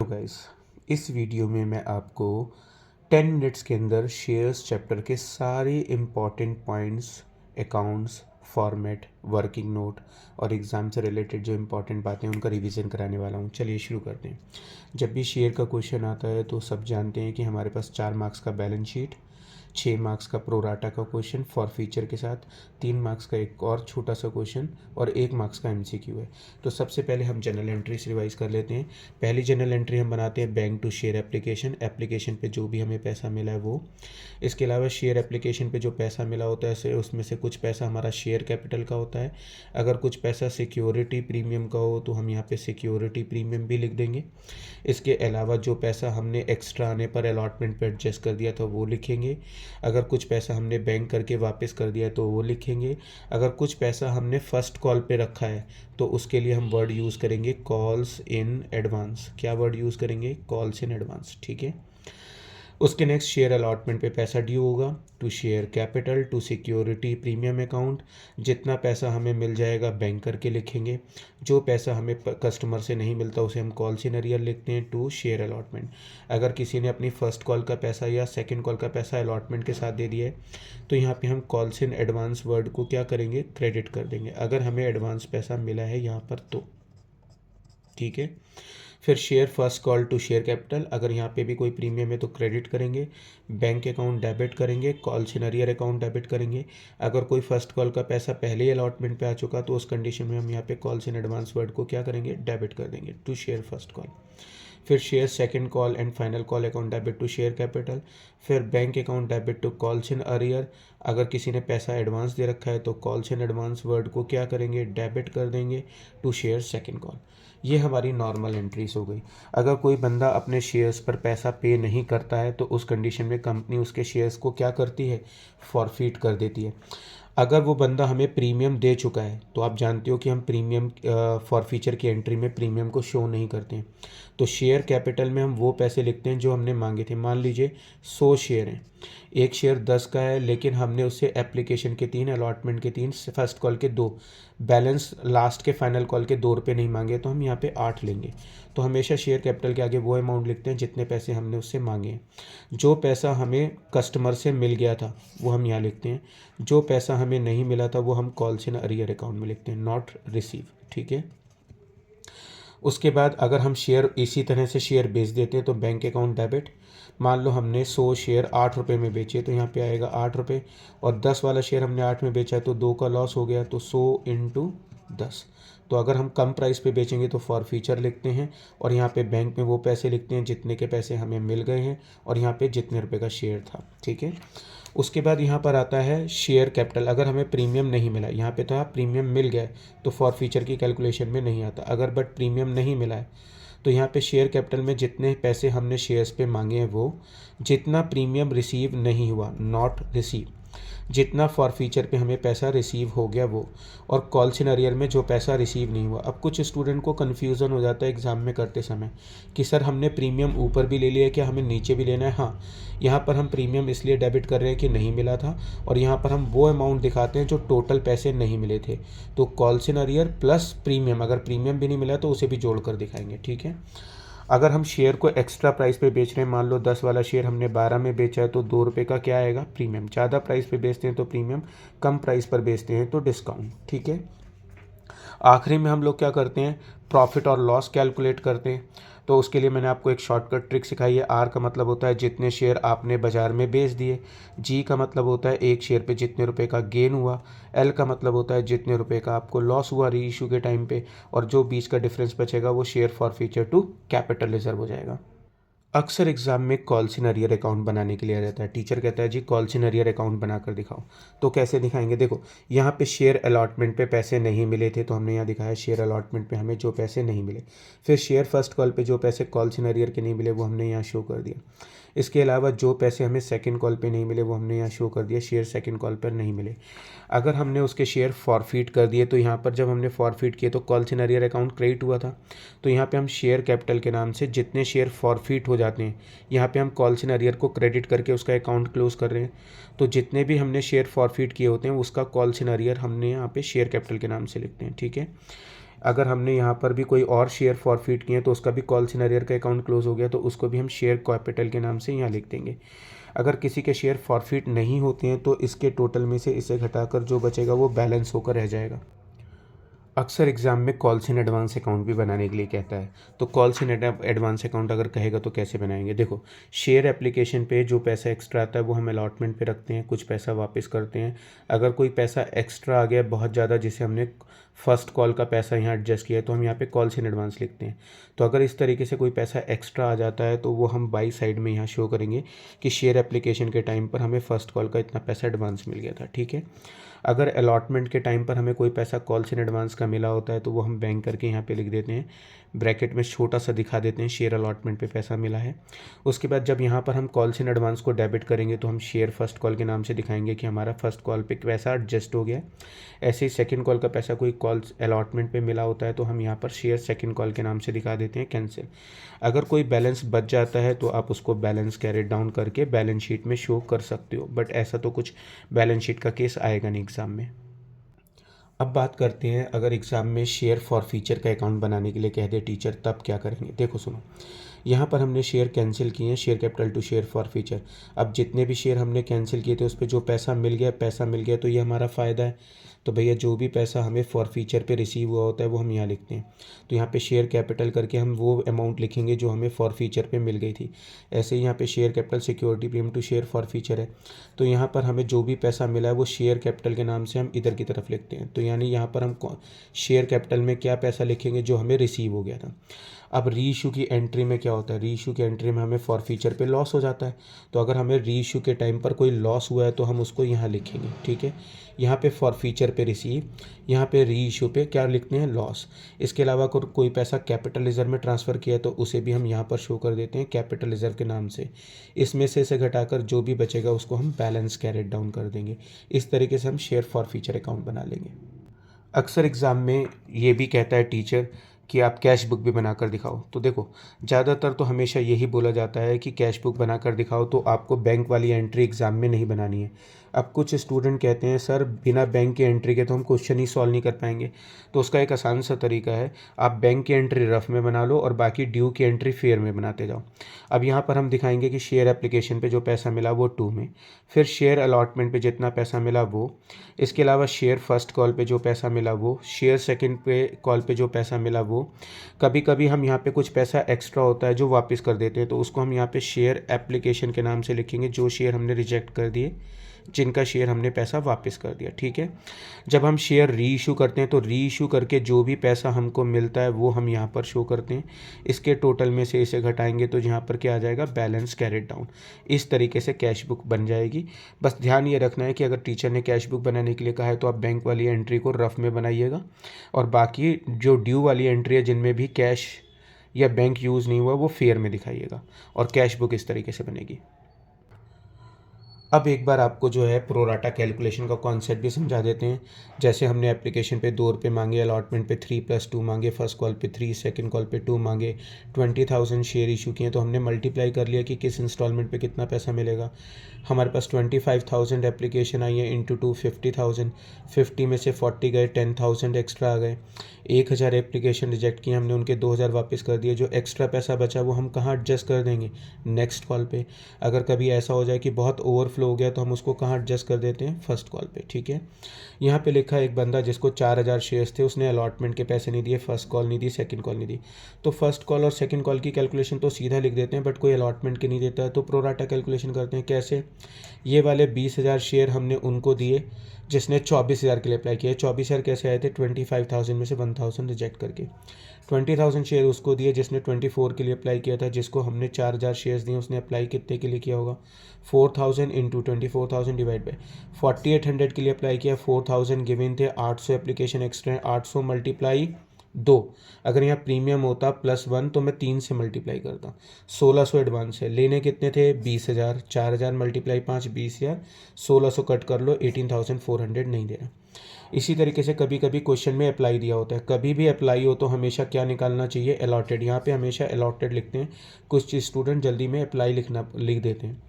Guys, इस video में मैं आपको 10 मिनट्स के अंदर शेयर्स चैप्टर के सारे important points, accounts, format, working note और एग्ज़ाम से रिलेटेड जो इम्पॉर्टेंट बातें हैं उनका रिवीजन कराने वाला हूँ। चलिए शुरू करते हैं। जब भी शेयर का क्वेश्चन आता है तो सब जानते हैं कि हमारे पास 4 मार्क्स का बैलेंस शीट, 6 मार्क्स का प्रोराटा का क्वेश्चन फॉर फीचर के साथ, 3 मार्क्स का एक और छोटा सा क्वेश्चन और 1 मार्क्स का एमसीक्यू है। तो सबसे पहले हम जनरल एंट्री से रिवाइज कर लेते हैं। पहली जनरल एंट्री हम बनाते हैं बैंक टू शेयर एप्लीकेशन पे जो भी हमें पैसा मिला है वो। इसके अलावा शेयर एप्लीकेशन पे जो पैसा मिला होता है उसमें से कुछ पैसा हमारा शेयर कैपिटल का होता है। अगर कुछ पैसा सिक्योरिटी प्रीमियम का हो तो हम यहाँ पे सिक्योरिटी प्रीमियम भी लिख देंगे। इसके अलावा जो पैसा हमने एक्स्ट्रा आने पर अलॉटमेंट पे एडजस्ट कर दिया था वो लिखेंगे। अगर कुछ पैसा हमने बैंक करके वापस कर दिया है तो वो लिखेंगे। अगर कुछ पैसा हमने फर्स्ट कॉल पे रखा है तो उसके लिए हम वर्ड यूज़ करेंगे कॉल्स इन एडवांस। क्या वर्ड यूज़ करेंगे? Calls in advance. ठीक है। उसके नेक्स्ट शेयर अलॉटमेंट पे पैसा ड्यू होगा to share capital to security premium account. जितना पैसा हमें मिल जाएगा बैंक करके लिखेंगे। जो पैसा हमें कस्टमर से नहीं मिलता उसे हम कॉल्स इन अरियर लिखते हैं टू शेयर अलॉटमेंट। अगर किसी ने अपनी फर्स्ट कॉल का पैसा या सेकंड कॉल का पैसा अलॉटमेंट के साथ दे दिया है तो यहाँ पे हम कॉल्स इन एडवांस वर्ड को क्या करेंगे? क्रेडिट कर देंगे अगर हमें एडवांस पैसा मिला है यहाँ पर तो। ठीक है। फिर share first call to share capital, अगर यहाँ पे भी कोई प्रीमियम है तो क्रेडिट करेंगे। बैंक अकाउंट डेबिट करेंगे, calls in arrear account debit करेंगे। अगर कोई फर्स्ट कॉल का पैसा पहले ही अलॉटमेंट पे आ चुका तो उस कंडीशन में हम यहाँ पे कॉल्स इन एडवांस वर्ड को क्या करेंगे? डेबिट कर देंगे टू शेयर फर्स्ट कॉल। फिर share second call and final call account debit to share capital. फिर bank account debit to calls in arrear, अगर किसी ने पैसा एडवांस दे रखा है तो कॉल्स इन एडवांस वर्ड को क्या करेंगे? डेबिट कर देंगे टू शेयर सेकंड कॉल। ये हमारी नॉर्मल एंट्रीज हो गई। अगर कोई बंदा अपने शेयर्स पर पैसा पे नहीं करता है तो उस कंडीशन में कंपनी उसके शेयर्स को क्या करती है? फॉरफीट कर देती है। अगर वो बंदा हमें प्रीमियम दे चुका है तो आप जानते हो कि हम प्रीमियम फॉर फीचर की एंट्री में प्रीमियम को शो नहीं करते हैं। तो शेयर कैपिटल में हम वो पैसे लिखते हैं जो हमने मांगे थे। मान लीजिए 100 शेयर हैं, एक शेयर 10 का है लेकिन हमने उससे एप्लीकेशन के 3, अलॉटमेंट के 3, फर्स्ट कॉल के 2, बैलेंस लास्ट के फाइनल कॉल के 2 रुपये नहीं मांगे तो हम यहाँ पे 8 लेंगे। तो हमेशा शेयर कैपिटल के आगे वो अमाउंट लिखते हैं जितने पैसे हमने उससे मांगे हैं। जो पैसा हमें कस्टमर से मिल गया था वो हम यहाँ लिखते हैं। जो पैसा हमें नहीं मिला था वो हम कॉल्स इन अरियर अकाउंट में लिखते हैं, नॉट रिसीव। ठीक है। उसके बाद अगर हम शेयर इसी तरह से शेयर बेच देते हैं तो बैंक अकाउंट डेबिट। मान लो हमने 100 शेयर 8 रुपये में बेचे तो यहाँ पे आएगा 8 रुपये, और 10 वाला शेयर हमने 8 में बेचा है तो 2 का लॉस हो गया, तो 100 इंटू 10। तो अगर हम कम प्राइस पे बेचेंगे तो फॉर फ्यूचर लिखते हैं और यहाँ पे बैंक में वो पैसे लिखते हैं जितने के पैसे हमें मिल गए हैं और यहाँ पे जितने रुपए का शेयर था। ठीक है। उसके बाद यहाँ पर आता है शेयर कैपिटल। अगर हमें प्रीमियम नहीं मिला, यहाँ पे तो प्रीमियम मिल गया है तो फॉर फ्यूचर की कैलकुलेशन में नहीं आता। अगर बट प्रीमियम नहीं मिला है तो यहाँ पे शेयर कैपिटल में जितने पैसे हमने शेयर्स पे मांगे हैं वो, जितना प्रीमियम रिसीव नहीं हुआ, नॉट रिसीव, जितना फॉर फीचर पे हमें पैसा रिसीव हो गया वो, और कॉल्स इन अरियर में जो पैसा रिसीव नहीं हुआ। अब कुछ स्टूडेंट को कन्फ्यूज़न हो जाता है एग्ज़ाम में करते समय कि सर हमने प्रीमियम ऊपर भी ले लिया है, क्या हमें नीचे भी लेना है? हाँ, यहाँ पर हम प्रीमियम इसलिए डेबिट कर रहे हैं कि नहीं मिला था, और यहाँ पर हम वो अमाउंट दिखाते हैं जो टोटल पैसे नहीं मिले थे। तो calls in arrear plus premium, अगर प्रीमियम भी नहीं मिला तो उसे भी जोड़ कर दिखाएंगे। ठीक है। अगर हम शेयर को एक्स्ट्रा प्राइस पे बेच रहे हैं, मान लो 10 वाला शेयर हमने 12 में बेचा है तो 2 रुपये का क्या आएगा? प्रीमियम। ज़्यादा प्राइस पे बेचते हैं तो प्रीमियम, कम प्राइस पर बेचते हैं तो डिस्काउंट। ठीक है। आखिरी में हम लोग क्या करते हैं? प्रॉफिट और लॉस कैलकुलेट करते हैं। तो उसके लिए मैंने आपको एक शॉर्टकट ट्रिक सिखाई है। आर का मतलब होता है जितने शेयर आपने बाज़ार में बेच दिए। जी का मतलब होता है एक शेयर पे जितने रुपए का गेन हुआ। एल का मतलब होता है जितने रुपए का आपको लॉस हुआ री इशू के टाइम पे, और जो बीच का डिफरेंस बचेगा वो share forfeiture to capital reserve हो जाएगा। अक्सर एग्जाम में कॉल्स इन अरियर अकाउंट बनाने के लिए आ जाता है। टीचर कहता है जी कॉल्स इन अरियर अकाउंट बनाकर दिखाओ। तो कैसे दिखाएंगे? देखो, यहाँ पे शेयर अलॉटमेंट पे पैसे नहीं मिले थे तो हमने यहाँ दिखाया शेयर अलॉटमेंट पे हमें जो पैसे नहीं मिले। फिर शेयर फर्स्ट कॉल पे जो पैसे कॉल्स इन अरियर के नहीं मिले वो हमने यहाँ शो कर दिया। इसके अलावा जो पैसे हमें सेकंड कॉल पे नहीं मिले वो हमने यहाँ शो कर दिया, शेयर सेकंड कॉल पर नहीं मिले। अगर हमने उसके शेयर फॉरफीट कर दिए तो यहाँ पर जब हमने फॉरफीट किए तो calls in arrear account credit हुआ था। तो यहाँ पे हम शेयर कैपिटल के नाम से जितने शेयर फॉरफीट हो जाते हैं यहाँ पे हम कॉल्स इन अरियर को क्रेडिट करके उसका अकाउंट क्लोज कर रहे हैं। तो जितने भी हमने शेयर फॉरफीट किए होते हैं उसका कॉल्स इन अरियर हमने यहाँ पे शेयर कैपिटल के नाम से लिखते हैं। ठीक है। अगर हमने यहाँ पर भी कोई और शेयर फॉरफिट किए तो उसका भी कॉल सिनेरियर का अकाउंट क्लोज हो गया, तो उसको भी हम शेयर कैपिटल के नाम से यहाँ लिख देंगे। अगर किसी के शेयर फॉरफिट नहीं होते हैं तो इसके टोटल में से इसे घटाकर जो बचेगा वो बैलेंस होकर रह जाएगा। अक्सर एग्ज़ाम में कॉल्स इन एडवांस अकाउंट भी बनाने के लिए कहता है, तो कॉल्स इन एडवांस अकाउंट अगर कहेगा तो कैसे बनाएंगे? देखो, शेयर एप्लीकेशन पे जो पैसा एक्स्ट्रा आता है वो हम अलॉटमेंट पे रखते हैं, कुछ पैसा वापस करते हैं। अगर कोई पैसा एक्स्ट्रा आ गया बहुत ज़्यादा, जिसे हमने फर्स्ट कॉल का पैसा यहाँ एडजस्ट किया है, तो हम यहाँ पे कॉल्स इन एडवांस लिखते हैं। तो अगर इस तरीके से कोई पैसा एक्स्ट्रा आ जाता है तो वो हम बाई साइड में यहाँ शो करेंगे कि शेयर एप्लीकेशन के टाइम पर हमें फ़र्स्ट कॉल का इतना पैसा एडवांस मिल गया था, ठीक है। अगर अलॉटमेंट के टाइम पर हमें कोई पैसा कॉल्स इन एडवांस का मिला होता है तो वो हम बैंक करके यहाँ पे लिख देते हैं, ब्रैकेट में छोटा सा दिखा देते हैं शेयर अलॉटमेंट पे पैसा मिला है। उसके बाद जब यहाँ पर हम कॉल्स इन एडवांस को डेबिट करेंगे तो हम शेयर फर्स्ट कॉल के नाम से दिखाएंगे कि हमारा फर्स्ट कॉल पे पैसा एडजस्ट हो गया। ऐसे ही सेकंड कॉल का पैसा कोई कॉल्स अलॉटमेंट पे मिला होता है तो हम यहाँ पर शेयर सेकंड कॉल के नाम से दिखा देते हैं कैंसिल। अगर कोई बैलेंस बच जाता है तो आप उसको बैलेंस कैरी डाउन करके बैलेंस शीट में शो कर सकते हो, बट ऐसा तो कुछ बैलेंस शीट का केस आएगा नहीं एग्ज़ाम में। अब बात करते हैं, अगर एग्ज़ाम में शेयर फॉर फीचर का अकाउंट बनाने के लिए कह दे टीचर तब क्या करेंगे? देखो सुनो, यहाँ पर हमने शेयर कैंसिल किए हैं, share capital to share forfeiture. अब जितने भी शेयर हमने कैंसिल किए थे उस पर जो पैसा मिल गया तो ये हमारा फ़ायदा है। तो भैया जो भी पैसा हमें फॉर फीचर पे रिसीव हुआ होता है वो हम यहाँ लिखते हैं। तो यहाँ पे शेयर कैपिटल करके हम वो अमाउंट लिखेंगे जो हमें फॉर फीचर पे मिल गई थी। ऐसे ही यहाँ पे share capital security premium to share forfeiture है, तो यहाँ पर हमें जो भी पैसा मिला है वो शेयर कैपिटल के नाम से हम इधर की तरफ लिखते हैं। तो यानी यहाँ पर हम शेयर कैपिटल में क्या पैसा लिखेंगे? जो हमें रिसीव हो गया था। अब री इशू की एंट्री में क्या होता है? री इशू की एंट्री में हमें फॉर फीचर पे लॉस हो जाता है, तो अगर हमें री इशू के टाइम पर कोई लॉस हुआ है तो हम उसको यहाँ लिखेंगे, ठीक है। यहाँ पे फॉर फीचर पे रिसीव, यहाँ पे री इशू पे क्या लिखते हैं? लॉस। इसके अलावा कोई पैसा कैपिटल रिजर्व में ट्रांसफ़र किया है तो उसे भी हम यहाँ पर शो कर देते हैं कैपिटल रिजर्व के नाम से। इसमें से इसे घटाकर जो भी बचेगा उसको हम बैलेंस कैरिड डाउन कर देंगे। इस तरीके से हम शेयर फॉर फीचर अकाउंट बना लेंगे। अक्सर एग्ज़ाम में ये भी कहता है टीचर कि आप कैश बुक भी बनाकर दिखाओ। तो देखो, ज़्यादातर तो हमेशा यही बोला जाता है कि कैश बुक बनाकर दिखाओ, तो आपको बैंक वाली एंट्री एग्ज़ाम में नहीं बनानी है। अब कुछ स्टूडेंट कहते हैं सर बिना बैंक की एंट्री के तो हम क्वेश्चन ही सॉल्व नहीं कर पाएंगे। तो उसका एक आसान सा तरीका है, आप बैंक की एंट्री रफ में बना लो और बाकी ड्यू की एंट्री फेयर में बनाते जाओ। अब यहाँ पर हम दिखाएंगे कि शेयर एप्लीकेशन पे जो पैसा मिला वो 2 में, फिर शेयर अलॉटमेंट पे जितना पैसा मिला वो, इसके अलावा शेयर फर्स्ट कॉल पे जो पैसा मिला वो, शेयर सेकंड पे कॉल पे जो पैसा मिला वो। कभी कभी हम यहाँ पे कुछ पैसा एक्स्ट्रा होता है जो वापस कर देते हैं, तो उसको हम यहाँ पे शेयर एप्लीकेशन के नाम से लिखेंगे, जो शेयर हमने रिजेक्ट कर दिए, जिनका शेयर हमने पैसा वापस कर दिया, ठीक है। जब हम शेयर री इशू करते हैं तो री इशू करके जो भी पैसा हमको मिलता है वो हम यहाँ पर शो करते हैं। इसके टोटल में से इसे घटाएंगे तो यहाँ पर क्या आ जाएगा? Balance carried down. इस तरीके से कैश बुक बन जाएगी। बस ध्यान ये रखना है कि अगर टीचर ने कैश बुक बनाने के लिए कहा है तो आप बैंक वाली एंट्री को रफ में बनाइएगा, और बाकी जो ड्यू वाली एंट्री है जिनमें भी कैश या बैंक यूज़ नहीं हुआ वो फेयर में दिखाइएगा, और कैश बुक इस तरीके से बनेगी। अब एक बार आपको जो है प्रोराटा कैलकुलेशन का कॉन्सेप्ट भी समझा देते हैं। जैसे हमने एप्लीकेशन पे 2 रुपये मांगे, अलॉटमेंट पे 3+2 मांगे, फर्स्ट कॉल पे 3, सेकंड कॉल पे 2 मांगे, 20,000 शेयर इशू किए, तो हमने मल्टीप्लाई कर लिया कि किस इंस्टॉलमेंट पे कितना पैसा मिलेगा। हमारे पास 25,000 एप्लीकेशन आई है, इंटू 2 50,000, 50 में से 40 गए, 10,000 एक्स्ट्रा आ गए। 1,000 एप्लीकेशन रिजेक्ट किए हमने, उनके 2,000 वापस कर दिए। जो एक्स्ट्रा पैसा बचा वो हम कहाँ एडजस्ट कर देंगे? नेक्स्ट कॉल पे। अगर कभी ऐसा हो जाए कि बहुत ओवरफ्लो हो गया तो हम उसको कहाँ एडजस्ट कर देते हैं? फर्स्ट कॉल पे, ठीक है। यहाँ पे लिखा है एक बंदा जिसको 4,000 शेयर्स थे, उसने अलॉटमेंट के पैसे नहीं दिए, फर्स्ट कॉल नहीं दी, सेकंड कॉल नहीं दी। तो फर्स्ट कॉल और सेकंड कॉल की कैलकुलेशन तो सीधा लिख देते हैं, बट कोई अलॉटमेंट के नहीं देता है तो प्रोराटा कैलकुलेशन करते हैं। कैसे? ये वाले 20,000 शेयर हमने उनको दिए जिसने 24,000 के लिए अप्लाई किया। 24,000 कैसे आए थे? 25,000 में से 1,000 रिजेक्ट करके। 20,000 शेयर उसको दिए जिसने 24 के लिए अप्लाई किया था, जिसको हमने 4,000 शेयर्स दिए, उसने अप्लाई कितने के लिए किया होगा? 4,000 इंटू 24,000 डिवाइड बाई 4,800 के लिए अप्लाई किया। 4,000 गिवन थे, 800 एप्लीकेशन एक्स्ट्रा है, 800 मल्टीप्लाई 2। अगर यहाँ प्रीमियम होता +1 तो मैं 3 से मल्टीप्लाई करता। 1,600 एडवांस है, लेने कितने थे? 20,000, 4,000 मल्टीप्लाई 5, 20,000, 1,600 कट कर लो, 18,400 नहीं दे रहा। इसी तरीके से कभी कभी क्वेश्चन में अप्लाई दिया होता है, कभी भी अप्लाई हो तो हमेशा क्या निकालना चाहिए? अलॉटेड। यहाँ पे हमेशा अलॉटेड लिखते हैं, कुछ स्टूडेंट जल्दी में अप्लाई लिख देते हैं।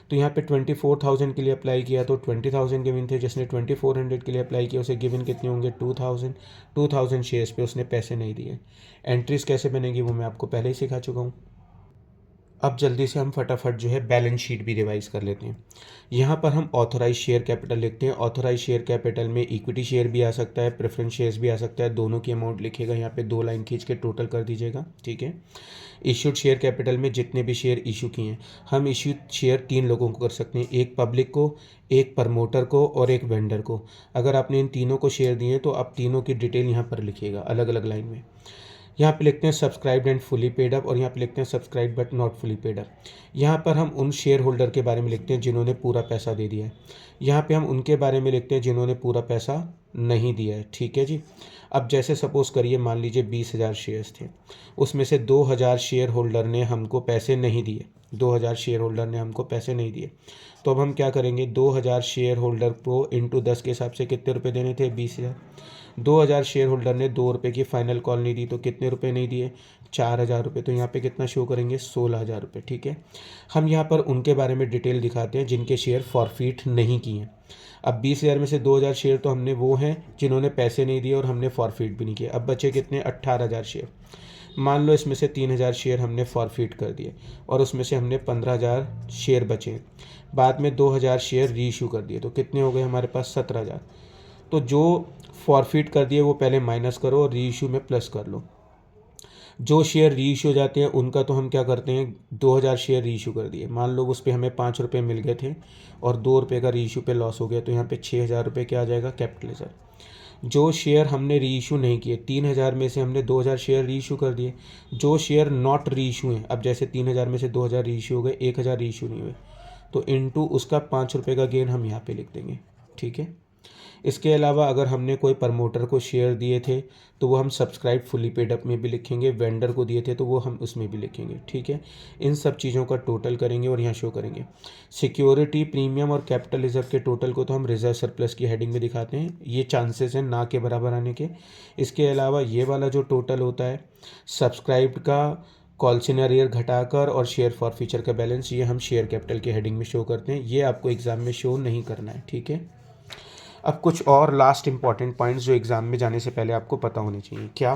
तो यहाँ पे 24,000 के लिए अप्लाई किया तो 20,000 गिवन थे, जिसने 2400 के लिए अप्लाई किया उसे गिवन कितने होंगे 2,000 शेयर्स पे उसने पैसे नहीं दिए। एंट्रीज कैसे बनेगी वो मैं आपको पहले ही सिखा चुका हूँ। अब जल्दी से हम फटाफट जो है बैलेंस शीट भी रिवाइज कर लेते हैं। यहाँ पर हम ऑथोराइज शेयर कैपिटल लिखते हैं। ऑथोराइज शेयर कैपिटल में इक्विटी शेयर भी आ सकता है, प्रेफरेंस शेयर्स भी आ सकता है, दोनों की अमाउंट लिखेगा यहाँ पे 2 लाइन खींच के टोटल कर दीजिएगा, ठीक है। इश्यूड शेयर कैपिटल में जितने भी शेयर इशू किए हैं, हम इश्यू शेयर 3 लोगों को कर सकते हैं, एक पब्लिक को, एक प्रमोटर को और एक वेंडर को। अगर आपने इन तीनों को शेयर दिए तो आप तीनों की डिटेल यहाँ पर लिखिएगा अलग अलग लाइन में। यहाँ पे लिखते हैं subscribed and fully paid up और यहाँ पे लिखते हैं subscribe but not fully paid up. यहाँ पर हम उन शेयर होल्डर के बारे में लिखते हैं जिन्होंने पूरा पैसा दे दिया है। यहाँ पे हम उनके बारे में लिखते हैं जिन्होंने पूरा पैसा नहीं दिया है, ठीक है जी। अब जैसे सपोज करिए मान लीजिए 20,000 शेयर्स थे, उसमें से 2,000 शेयर होल्डर ने हमको पैसे नहीं दिए, 2,000 शेयर होल्डर ने हमको पैसे नहीं दिए। तो अब हम क्या करेंगे, 2,000 शेयर होल्डर को इंटू 10 के हिसाब से कितने रुपए देने थे 20,000। 2,000 शेयर होल्डर ने 2 रुपये की फाइनल कॉल नहीं दी तो कितने रुपए नहीं दिए 4,000 रुपये। तो यहाँ पे कितना शो करेंगे 16,000 रुपये, ठीक है। हम यहाँ पर उनके बारे में डिटेल दिखाते हैं जिनके शेयर फॉरफिट नहीं किए हैं। अब 20,000 में से 2,000 शेयर तो हमने वो हैं जिन्होंने पैसे नहीं दिए और हमने फॉरफिट भी नहीं किया। अब बचे कितने 18,000 शेयर। मान लो इसमें से 3,000 शेयर हमने फॉरफिट कर दिए और उसमें से हमने 15,000 शेयर बचे। बाद में 2,000 शेयर री इशू कर दिए तो कितने हो गए हमारे पास 17,000। तो जो फॉरफिट कर दिए वो पहले माइनस करो और री इशू में प्लस कर लो। जो शेयर री इशू हो जाते हैं उनका तो हम क्या करते हैं 2,000 शेयर री इशू कर दिए, मान लो उस पर हमें 5 रुपये मिल गए थे और 2 रुपये का री इशू पे लॉस हो गया तो यहाँ पे 6,000 रुपये क्या आ जाएगा कैपिटल रिजर्व। जो शेयर हमने री इशू नहीं किए 3,000 में से हमने 2,000 शेयर री इशू कर दिए। जो शेयर नॉट री इशू हैं, अब जैसे 3,000 में से 2,000 री इशू हो गए, 1,000 री इशू नहीं हुए तो इनटू उसका 5 रुपये का गेन हम यहाँ पे लिख देंगे, ठीक है। इसके अलावा अगर हमने कोई प्रमोटर को शेयर दिए थे तो वो हम सब्सक्राइब फुली पेड अप में भी लिखेंगे, वेंडर को दिए थे तो वो हम उसमें भी लिखेंगे, ठीक है। इन सब चीज़ों का टोटल करेंगे और यहाँ शो करेंगे। सिक्योरिटी प्रीमियम और कैपिटल रिजर्व के टोटल को तो हम रिजर्व सरप्लस की हेडिंग में दिखाते हैं, ये चांसेस हैं ना के बराबर आने के। इसके अलावा ये वाला जो टोटल होता है सब्सक्राइब्ड का कॉल्सन अरियर घटाकर और शेयर फॉर फ्यूचर का बैलेंस, ये हम शेयर कैपिटल की हेडिंग में शो करते हैं। ये आपको एग्जाम में शो नहीं करना है, ठीक है। अब कुछ और लास्ट इंपॉर्टेंट पॉइंट्स जो एग्ज़ाम में जाने से पहले आपको पता होने चाहिए। क्या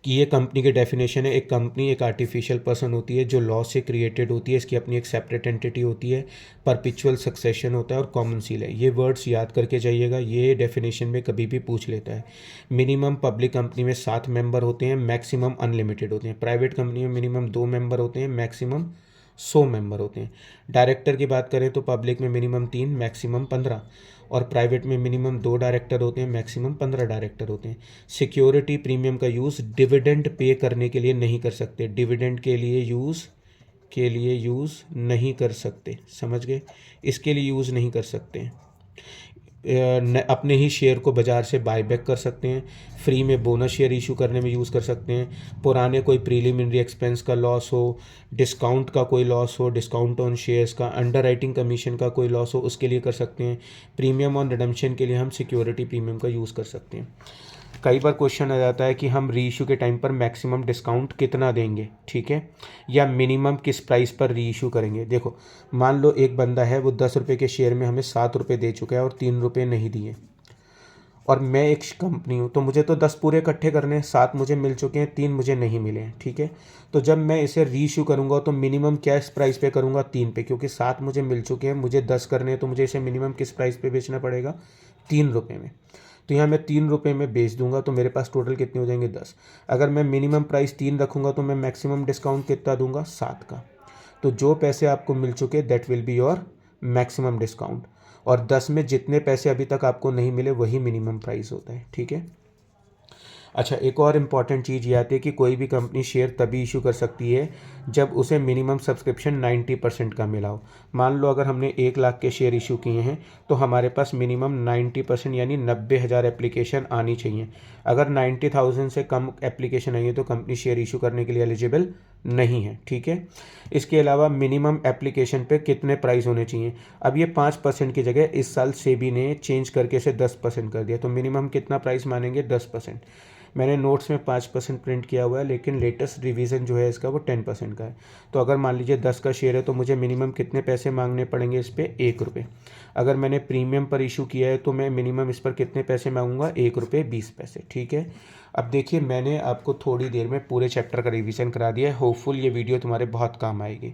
कि ये कंपनी के डेफिनेशन है। एक कंपनी एक आर्टिफिशियल पर्सन होती है जो लॉ से क्रिएटेड होती है, इसकी अपनी एक सेपरेट एंटिटी होती है, परपिचुअल सक्सेशन होता है और कॉमन सील है। ये वर्ड्स याद करके जाइएगा, ये डेफिनेशन में कभी भी पूछ लेता है। मिनिमम पब्लिक कंपनी में 7 मेंबर होते हैं, मैक्सिमम अनलिमिटेड होते हैं। प्राइवेट कंपनी में मिनिमम 2 मेंबर होते हैं, मैक्सिमम 100 मेंबर होते हैं। डायरेक्टर की बात करें तो पब्लिक में मिनिमम 3, मैक्सिमम 15 और प्राइवेट में मिनिमम 2 डायरेक्टर होते हैं, मैक्सिमम 15 डायरेक्टर होते हैं। सिक्योरिटी प्रीमियम का यूज़ डिविडेंड पे करने के लिए नहीं कर सकते, डिविडेंड के लिए यूज़ नहीं कर सकते, समझ गए, इसके लिए यूज़ नहीं कर सकते। अपने ही शेयर को बाज़ार से बायबैक कर सकते हैं, फ्री में बोनस शेयर इशू करने में यूज़ कर सकते हैं, पुराने कोई प्रीलिमिनरी एक्सपेंस का लॉस हो, डिस्काउंट का कोई लॉस हो, डिस्काउंट ऑन शेयर्स का, अंडरराइटिंग कमीशन का कोई लॉस हो, उसके लिए कर सकते हैं। प्रीमियम ऑन रिडम्पशन के लिए हम सिक्योरिटी प्रीमियम का यूज़ कर सकते हैं। कई बार क्वेश्चन आ जाता है कि हम री इशू के टाइम पर मैक्सिमम डिस्काउंट कितना देंगे, ठीक है, या मिनिमम किस प्राइस पर री इशू करेंगे। देखो मान लो एक बंदा है वो 10 रुपये के शेयर में हमें 7 रुपये दे चुका है और 3 रुपये नहीं दिए, और मैं एक कंपनी हूँ तो मुझे तो 10 पूरे इकट्ठे करने हैं, 7 मुझे मिल चुके हैं, 3 मुझे नहीं मिले हैं, ठीक है। तो जब मैं इसे री इशू करूँगा तो मिनिमम क्या इस प्राइस पे करूँगा 3 पे, क्योंकि 7 मुझे मिल चुके हैं, मुझे 10 करने हैं तो मुझे इसे मिनिमम किस प्राइस पे बेचना पड़ेगा 3 रुपये में। तो यहाँ मैं 3 रुपये में बेच दूंगा तो मेरे पास टोटल कितने हो जाएंगे 10। अगर मैं मिनिमम प्राइस 3 रखूँगा तो मैं मैक्सिमम डिस्काउंट कितना दूंगा 7 का। तो जो पैसे आपको मिल चुके that will be your maximum discount, और 10 में जितने पैसे अभी तक आपको नहीं मिले वही मिनिमम प्राइस होता है, ठीक है। अच्छा एक और इम्पॉर्टेंट चीज़ ये आती है कि कोई भी कंपनी शेयर तभी इशू कर सकती है जब उसे मिनिमम सब्सक्रिप्शन 90% का मिला हो। मान लो अगर हमने 1 लाख के शेयर इशू किए हैं तो हमारे पास मिनिमम 90% यानी 90,000 एप्लीकेशन आनी चाहिए। अगर 90,000 से कम एप्लीकेशन आई है तो कंपनी शेयर इशू करने के लिए एलिजिबल नहीं है, ठीक है। इसके अलावा मिनिमम एप्लीकेशन पे कितने प्राइस होने चाहिए। अब ये 5% की जगह इस साल सेबी ने चेंज करके इसे 10% कर दिया, तो मिनिमम कितना प्राइस मानेंगे 10%। मैंने नोट्स में 5% प्रिंट किया हुआ है, लेकिन लेटेस्ट रिवीजन जो है इसका वो 10% का है। तो अगर मान लीजिए 10 का शेयर है तो मुझे मिनिमम कितने पैसे मांगने पड़ेंगे इस पर? 1 रुपये। अगर मैंने प्रीमियम पर इशू किया है तो मैं मिनिमम इस पर कितने पैसे मांगूंगा? 1 रुपये 20 पैसे। ठीक है। अब देखिए मैंने आपको थोड़ी देर में पूरे चैप्टर का रिवीजन करा दिया है। होपफुल ये वीडियो तुम्हारे बहुत काम आएगी।